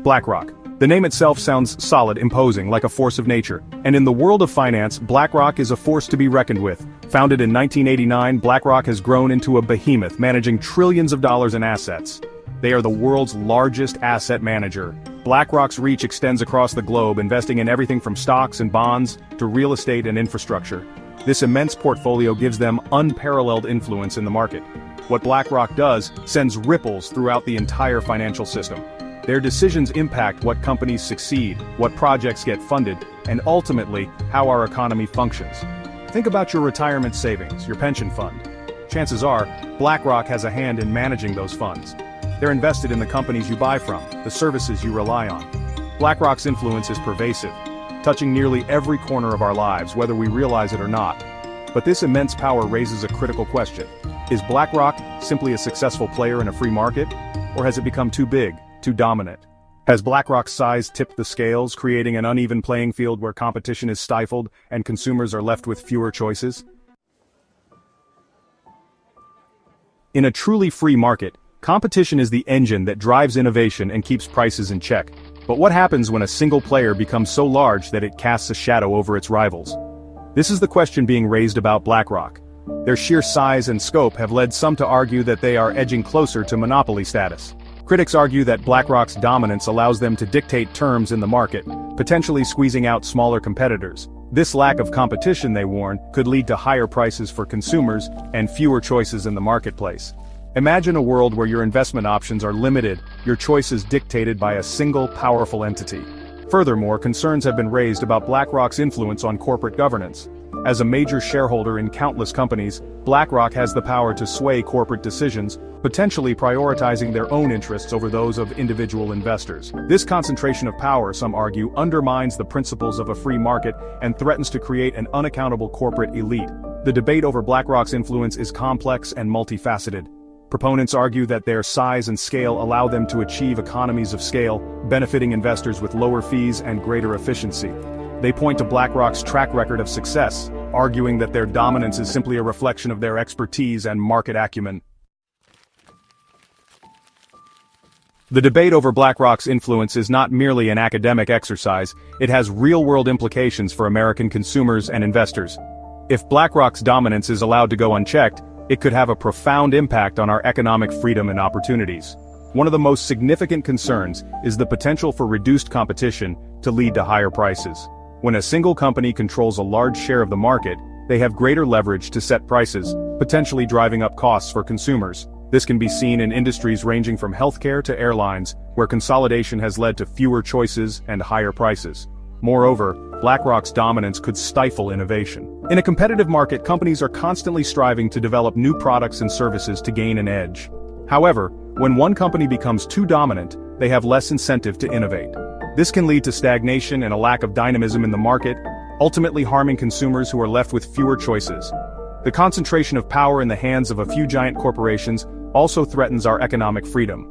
BlackRock. The name itself sounds solid, imposing, like a force of nature. And in the world of finance, BlackRock is a force to be reckoned with. Founded in 1989, BlackRock has grown into a behemoth, managing trillions of dollars in assets. They are the world's largest asset manager. BlackRock's reach extends across the globe, investing in everything from stocks and bonds to real estate and infrastructure. This immense portfolio gives them unparalleled influence in the market. What BlackRock does sends ripples throughout the entire financial system. Their decisions impact what companies succeed, what projects get funded, and ultimately, how our economy functions. Think about your retirement savings, your pension fund. Chances are, BlackRock has a hand in managing those funds. They're invested in the companies you buy from, the services you rely on. BlackRock's influence is pervasive, touching nearly every corner of our lives, whether we realize it or not. But this immense power raises a critical question. Is BlackRock simply a successful player in a free market? Or has it become too big, too dominant? Has BlackRock's size tipped the scales, creating an uneven playing field where competition is stifled and consumers are left with fewer choices? In a truly free market, competition is the engine that drives innovation and keeps prices in check. But what happens when a single player becomes so large that it casts a shadow over its rivals? This is the question being raised about BlackRock. Their sheer size and scope have led some to argue that they are edging closer to monopoly status. Critics argue that BlackRock's dominance allows them to dictate terms in the market, potentially squeezing out smaller competitors. This lack of competition, they warn, could lead to higher prices for consumers and fewer choices in the marketplace. Imagine a world where your investment options are limited, your choices dictated by a single powerful entity. Furthermore, concerns have been raised about BlackRock's influence on corporate governance. As a major shareholder in countless companies, BlackRock has the power to sway corporate decisions, potentially prioritizing their own interests over those of individual investors. This concentration of power, some argue, undermines the principles of a free market and threatens to create an unaccountable corporate elite. The debate over BlackRock's influence is complex and multifaceted. Proponents argue that their size and scale allow them to achieve economies of scale, benefiting investors with lower fees and greater efficiency. They point to BlackRock's track record of success, arguing that their dominance is simply a reflection of their expertise and market acumen. The debate over BlackRock's influence is not merely an academic exercise, it has real-world implications for American consumers and investors. If BlackRock's dominance is allowed to go unchecked, it could have a profound impact on our economic freedom and opportunities. One of the most significant concerns is the potential for reduced competition to lead to higher prices. When a single company controls a large share of the market, they have greater leverage to set prices, potentially driving up costs for consumers. This can be seen in industries ranging from healthcare to airlines, where consolidation has led to fewer choices and higher prices. Moreover, BlackRock's dominance could stifle innovation. In a competitive market, companies are constantly striving to develop new products and services to gain an edge. However, when one company becomes too dominant, they have less incentive to innovate. This can lead to stagnation and a lack of dynamism in the market, ultimately harming consumers who are left with fewer choices. The concentration of power in the hands of a few giant corporations also threatens our economic freedom.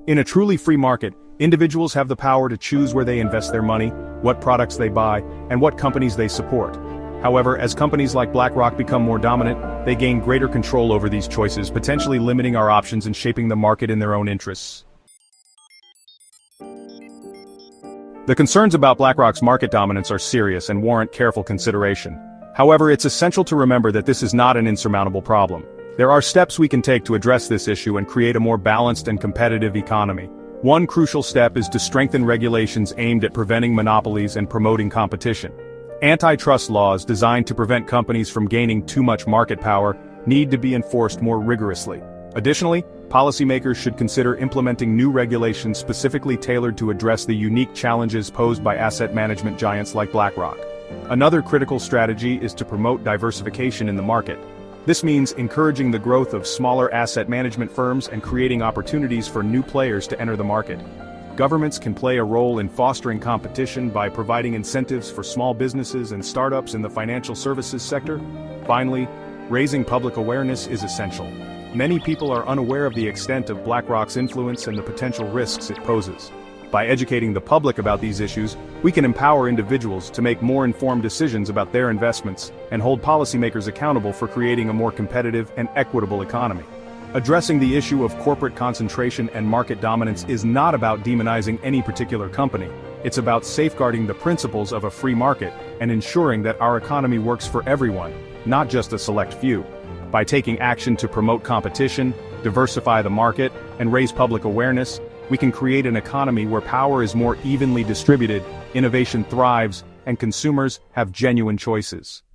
In a truly free market, individuals have the power to choose where they invest their money, what products they buy, and what companies they support. However, as companies like BlackRock become more dominant, they gain greater control over these choices, potentially limiting our options and shaping the market in their own interests. The concerns about BlackRock's market dominance are serious and warrant careful consideration. However, it's essential to remember that this is not an insurmountable problem. There are steps we can take to address this issue and create a more balanced and competitive economy. One crucial step is to strengthen regulations aimed at preventing monopolies and promoting competition. Antitrust laws designed to prevent companies from gaining too much market power need to be enforced more rigorously. Additionally, policymakers should consider implementing new regulations specifically tailored to address the unique challenges posed by asset management giants like BlackRock. Another critical strategy is to promote diversification in the market. This means encouraging the growth of smaller asset management firms and creating opportunities for new players to enter the market. Governments can play a role in fostering competition by providing incentives for small businesses and startups in the financial services sector. Finally, raising public awareness is essential. Many people are unaware of the extent of BlackRock's influence and the potential risks it poses. By educating the public about these issues, we can empower individuals to make more informed decisions about their investments and hold policymakers accountable for creating a more competitive and equitable economy. Addressing the issue of corporate concentration and market dominance is not about demonizing any particular company. It's about safeguarding the principles of a free market and ensuring that our economy works for everyone, not just a select few. By taking action to promote competition, diversify the market, and raise public awareness, we can create an economy where power is more evenly distributed, innovation thrives, and consumers have genuine choices.